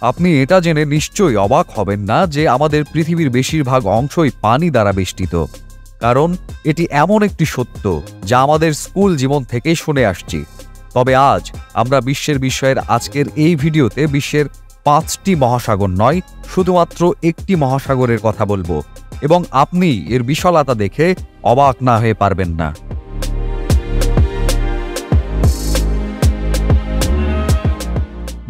আপনি এটা জেনে নিশ্চয়ই অবাক হবেন না যে আমাদের পৃথিবীর বেশিরভাগ অংশই পানি দ্বারা বেষ্টিত। কারণ এটি এমন একটি সত্য যা আমাদের স্কুল জীবন থেকেই শুনে আসছি। তবে আজ আমরা বিশ্বের বিষয়ের আজকের এই ভিডিওতে বিশ্বের 5টি মহাসাগর নয়, শুধুমাত্র একটি মহাসাগরের কথা বলবো, এবং আপনি এর বিশালতা দেখে অবাক না হয়ে পারবেন না।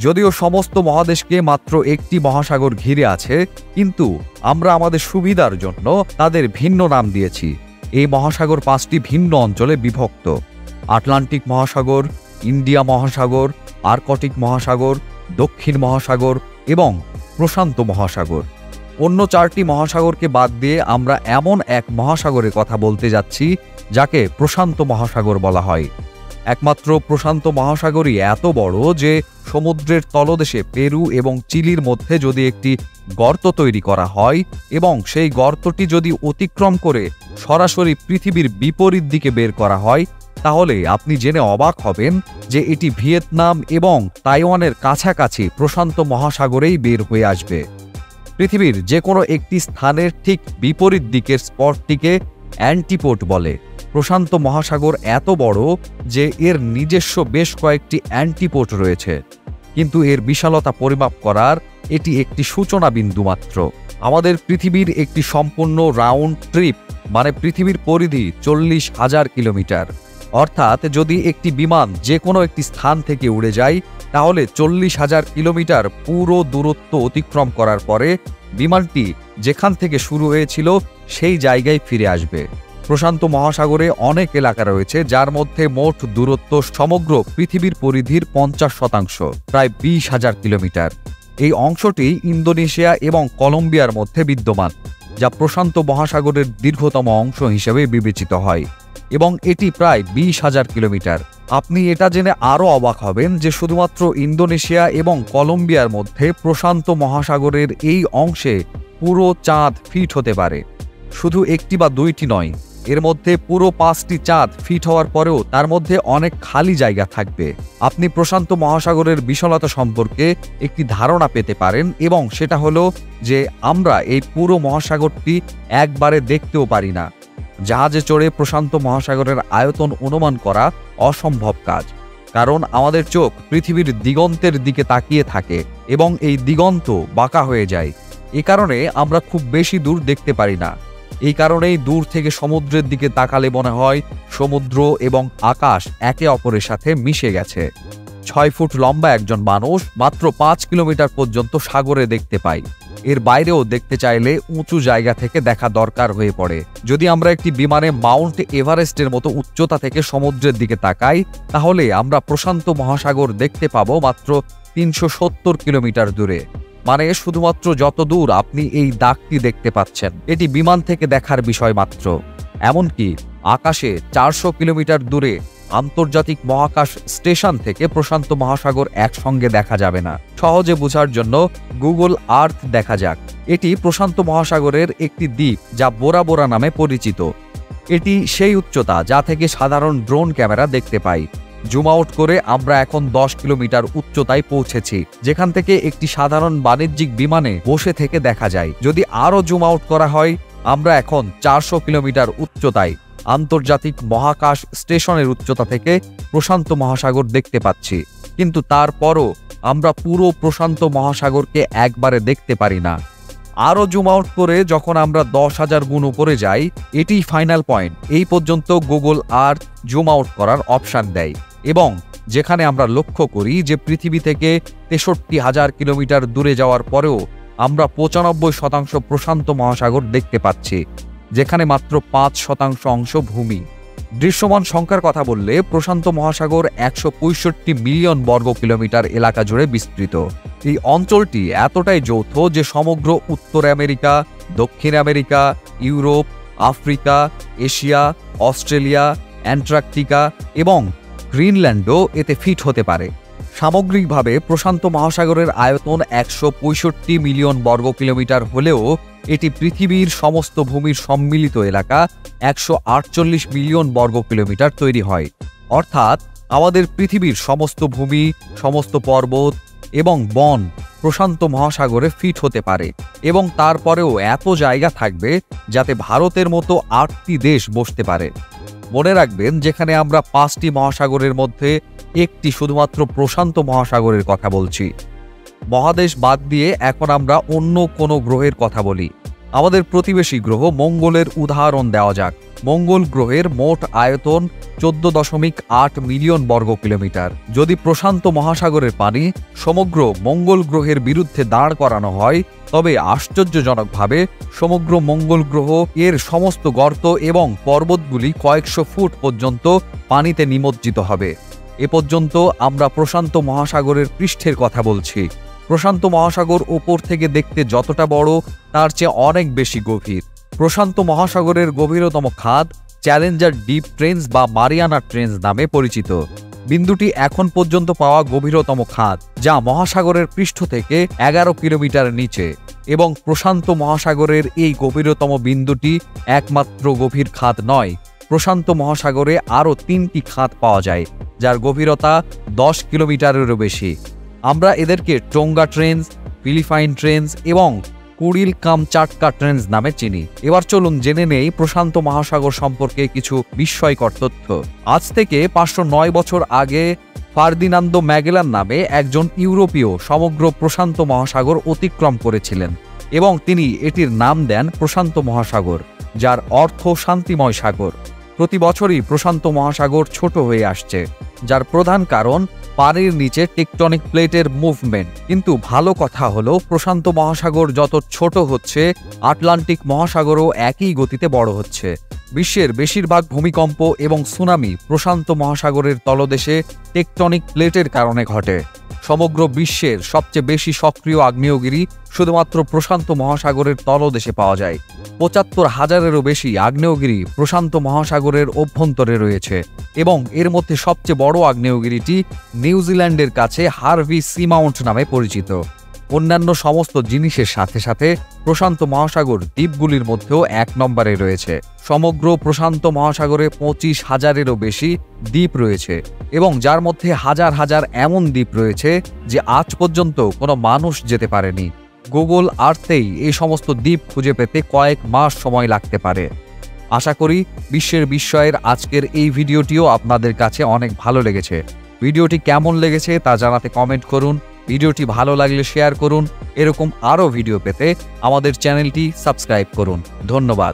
যদিও সমস্ত মহাদেশকে মাত্র একটি মহাসাগর ঘিরে আছে, কিন্তু আমরা আমাদের সুবিধার জন্য তাদের ভিন্ন নাম দিয়েছি। এই মহাসাগর 5টি ভিন্ন অঞ্চলে বিভক্ত: আটলান্টিক মহাসাগর, ইন্ডিয়া মহাসাগর, আর্কটিক মহাসাগর, দক্ষিণ মহাসাগর এবং প্রশান্ত মহাসাগর। অন্য 4টি মহাসাগরকে বাদ দিয়ে আমরা এমন এক মহাসাগরের কথা বলতে যাচ্ছি যাকে প্রশান্ত মহাসাগর বলা হয়। একমাত্র প্রশান্ত মহাসাগরই এত বড় যে সমুদ্রের তলদেশে পেরু এবং চিলির মধ্যে যদি একটি গর্ত তৈরি করা হয় এবং সেই গর্তটি যদি অতিক্রম করে সরাসরি পৃথিবীর বিপরীত দিকে বের করা হয়, তাহলে আপনি জেনে অবাক হবেন যে এটি ভিয়েতনাম এবং তাইওয়ানের কাছাকাছি প্রশান্ত মহাসাগরেই বের হয়ে আসবে। পৃথিবীর যে কোনো একটি স্থানের ঠিক বিপরীত দিকের স্পটটিকে অ্যান্টিপোড বলে। প্রশান্ত মহাসাগর এত বড় যে এর নিজস্ব বেশ কয়েকটি অ্যান্টিপোড রয়েছে, কিন্তু এর বিশালতা পরিমাপ করার এটি একটি সূচনা বিন্দু মাত্র। আমাদের পৃথিবীর একটি সম্পূর্ণ রাউন্ড ট্রিপ মানে পৃথিবীর পরিধি 40,000 কিলোমিটার। অর্থাৎ যদি একটি বিমান যে কোনো একটি স্থান থেকে উড়ে যায়, তাহলে 40,000 কিলোমিটার পুরো দূরত্ব অতিক্রম করার পরে বিমানটি যেখান থেকে শুরু হয়েছিল সেই জায়গায় ফিরে আসবে। প্রশান্ত মহাসাগরে অনেক এলাকা রয়েছে যার মধ্যে মোট দূরত্ব সমগ্র পৃথিবীর পরিধির 50%, প্রায় 20,000 কিলোমিটার। এই অংশটি ইন্দোনেশিয়া এবং কলম্বিয়ার মধ্যে বিদ্যমান, যা প্রশান্ত মহাসাগরের দীর্ঘতম অংশ হিসেবে বিবেচিত হয়, এবং এটি প্রায় 20,000 কিলোমিটার। আপনি এটা জেনে আরও অবাক হবেন যে শুধুমাত্র ইন্দোনেশিয়া এবং কলম্বিয়ার মধ্যে প্রশান্ত মহাসাগরের এই অংশে পুরো চাঁদ ফিট হতে পারে। শুধু একটি বা দুইটি নয়, এর মধ্যে পুরো 5টি চাঁদ ফিট হওয়ার পরেও তার মধ্যে অনেক খালি জায়গা থাকবে। আপনি প্রশান্ত মহাসাগরের বিশালতা সম্পর্কে একটি ধারণা পেতে পারেন, এবং সেটা হলো যে আমরা এই পুরো মহাসাগরটি একবারে দেখতেও পারি না। জাহাজে চড়ে প্রশান্ত মহাসাগরের আয়তন অনুমান করা অসম্ভব কাজ, কারণ আমাদের চোখ পৃথিবীর দিগন্তের দিকে তাকিয়ে থাকে এবং এই দিগন্ত বাঁকা হয়ে যায়। এ কারণে আমরা খুব বেশি দূর দেখতে পারি না। এই কারণেই দূর থেকে সমুদ্রের দিকে তাকালে মনে হয় সমুদ্র এবং আকাশ একে অপরের সাথে মিশে গেছে। 6 ফুট লম্বা একজন মানুষ মাত্র 5 কিলোমিটার পর্যন্ত সাগরে দেখতে পায়। এর বাইরেও দেখতে চাইলে উঁচু জায়গা থেকে দেখা দরকার হয়ে পড়ে। যদি আমরা একটি বিমানে মাউন্ট এভারেস্টের মতো উচ্চতা থেকে সমুদ্রের দিকে তাকাই, তাহলে আমরা প্রশান্ত মহাসাগর দেখতে পাবো মাত্র 370 কিলোমিটার দূরে। মানে শুধুমাত্র যত দূর আপনি এই দাগটি দেখতে পাচ্ছেন, এটি বিমান থেকে দেখার বিষয় মাত্র। এমনকি আকাশে 400 কিলোমিটার দূরে আন্তর্জাতিক মহাকাশ স্টেশন থেকে প্রশান্ত মহাসাগর একসঙ্গে দেখা যাবে না। সহজে বোঝার জন্য গুগল আর্থ দেখা যাক। এটি প্রশান্ত মহাসাগরের একটি দ্বীপ যা বোরা বোরা নামে পরিচিত। এটি সেই উচ্চতা যা থেকে সাধারণ ড্রোন ক্যামেরা দেখতে পাই। জুম আউট করে আমরা এখন 10 কিলোমিটার উচ্চতায় পৌঁছেছি, যেখান থেকে একটি সাধারণ বাণিজ্যিক বিমানে বসে থেকে দেখা যায়। যদি আরও জুম আউট করা হয়, আমরা এখন 400 কিলোমিটার উচ্চতায় আন্তর্জাতিক মহাকাশ স্টেশনের উচ্চতা থেকে প্রশান্ত মহাসাগর দেখতে পাচ্ছি। কিন্তু তারপরও আমরা পুরো প্রশান্ত মহাসাগরকে একবারে দেখতে পারি না। আরও জুম আউট করে যখন আমরা 10,000 গুণ উপরে যাই, এটিই ফাইনাল পয়েন্ট। এই পর্যন্ত গুগল আর্থ জুম আউট করার অপশান দেয়, এবং যেখানে আমরা লক্ষ্য করি যে পৃথিবী থেকে 63,000 কিলোমিটার দূরে যাওয়ার পরেও আমরা 95% প্রশান্ত মহাসাগর দেখতে পাচ্ছি, যেখানে মাত্র 5% অংশ ভূমি। দৃশ্যমান সংখ্যার কথা বললে প্রশান্ত মহাসাগর 165 মিলিয়ন বর্গ কিলোমিটার এলাকা জুড়ে বিস্তৃত। এই অঞ্চলটি এতটাই যৌথ যে সমগ্র উত্তর আমেরিকা, দক্ষিণ America, Europe, Africa, Asia, Australia, Antarctica এবং গ্রিনল্যান্ডও এতে ফিট হতে পারে। সামগ্রিকভাবে প্রশান্ত মহাসাগরের আয়তন 165 মিলিয়ন বর্গ কিলোমিটার হলেও এটি পৃথিবীর সমস্ত ভূমির সম্মিলিত এলাকা 148 মিলিয়ন বর্গ কিলোমিটার তৈরি হয়। অর্থাৎ আমাদের পৃথিবীর সমস্ত ভূমি, সমস্ত পর্বত, এবং বন প্রশান্ত মহাসাগরে ফিট হতে পারে, এবং তারপরেও এত জায়গা থাকবে যাতে ভারতের মতো 8টি দেশ বসতে পারে। মনে রাখবেন, যেখানে আমরা 5টি মহাসাগরের মধ্যে একটি শুধুমাত্র প্রশান্ত মহাসাগরের কথা বলছি। মহাদেশ বাদ দিয়ে এখন আমরা অন্য কোনো গ্রহের কথা বলি। আমাদের প্রতিবেশী গ্রহ মঙ্গলের উদাহরণ দেওয়া যাক। মঙ্গল গ্রহের মোট আয়তন 14.8 মিলিয়ন বর্গ কিলোমিটার। যদি প্রশান্ত মহাসাগরের পানি সমগ্র মঙ্গল গ্রহের বিরুদ্ধে দাঁড় করানো হয়, তবে আশ্চর্যজনকভাবে সমগ্র মঙ্গল গ্রহ এর সমস্ত গর্ত এবং পর্বতগুলি কয়েকশো ফুট পর্যন্ত পানিতে নিমজ্জিত হবে। এ পর্যন্ত আমরা প্রশান্ত মহাসাগরের পৃষ্ঠের কথা বলছি। প্রশান্ত মহাসাগর ওপর থেকে দেখতে যতটা বড়, তার চেয়ে অনেক বেশি গভীর। প্রশান্ত মহাসাগরের গভীরতম খাদ চ্যালেঞ্জার ডিপ ট্রেন্স বা মারিয়ানা ট্রেন্স নামে পরিচিত। বিন্দুটি এখন পর্যন্ত পাওয়া গভীরতম খাদ, যা মহাসাগরের পৃষ্ঠ থেকে 11 কিলোমিটার নিচে। এবং প্রশান্ত মহাসাগরের এই গভীরতম বিন্দুটি একমাত্র গভীর খাদ নয়। প্রশান্ত মহাসাগরে আরও 3টি খাদ পাওয়া যায়, যার গভীরতা 10 কিলোমিটারেরও বেশি। আমরা এদেরকে টোঙ্গা ট্রেন্স, ফিলিপাইন ট্রেন্স এবং কুড়িল কামচাটকা ট্রেন্স নামে চিনি। এবার চলুন জেনে নেই প্রশান্ত মহাসাগর সম্পর্কে কিছু বিস্ময়কর তথ্য। আজ থেকে 509 বছর আগে ফার্দিনান্দো ম্যাগেলান নামে একজন ইউরোপীয় সমগ্র প্রশান্ত মহাসাগর অতিক্রম করেছিলেন, এবং তিনি এটির নাম দেন প্রশান্ত মহাসাগর, যার অর্থ শান্তিময় সাগর। প্রতি বছরই প্রশান্ত মহাসাগর ছোট হয়ে আসছে, যার প্রধান কারণ পানির নিচে টেকটনিক প্লেটের মুভমেন্ট। কিন্তু ভালো কথা হলো, প্রশান্ত মহাসাগর যত ছোট হচ্ছে, আটলান্টিক মহাসাগরও একই গতিতে বড় হচ্ছে। বিশ্বের বেশিরভাগ ভূমিকম্প এবং সুনামি প্রশান্ত মহাসাগরের তলদেশে টেকটনিক প্লেটের কারণে ঘটে। সমগ্র বিশ্বের সবচেয়ে বেশি সক্রিয় আগ্নেয়গিরি শুধুমাত্র প্রশান্ত মহাসাগরের তলদেশে পাওয়া যায়। ৭৫,০০০-এরও বেশি আগ্নেয়গিরি প্রশান্ত মহাসাগরের অভ্যন্তরে রয়েছে, এবং এর মধ্যে সবচেয়ে বড় আগ্নেয়গিরিটি নিউজিল্যান্ডের কাছে হার্ভি সি মাউন্ট নামে পরিচিত। অন্যান্য সমস্ত জিনিসের সাথে সাথে প্রশান্ত মহাসাগর দ্বীপগুলির মধ্যেও 1 নম্বরে রয়েছে। সমগ্র প্রশান্ত মহাসাগরে 25,০০০-এরও বেশি দ্বীপ রয়েছে, এবং যার মধ্যে হাজার হাজার এমন দ্বীপ রয়েছে যে আজ পর্যন্ত কোনো মানুষ যেতে পারেনি। গুগল আর্থেই এই সমস্ত দ্বীপ খুঁজে পেতে কয়েক মাস সময় লাগতে পারে। আশা করি বিশ্বের বিস্ময়ের আজকের এই ভিডিওটিও আপনাদের কাছে অনেক ভালো লেগেছে। ভিডিওটি কেমন লেগেছে তা জানাতে কমেন্ট করুন। ভিডিওটি ভালো লাগলে শেয়ার করুন। এরকম আরও ভিডিও পেতে আমাদের চ্যানেলটি সাবস্ক্রাইব করুন। ধন্যবাদ।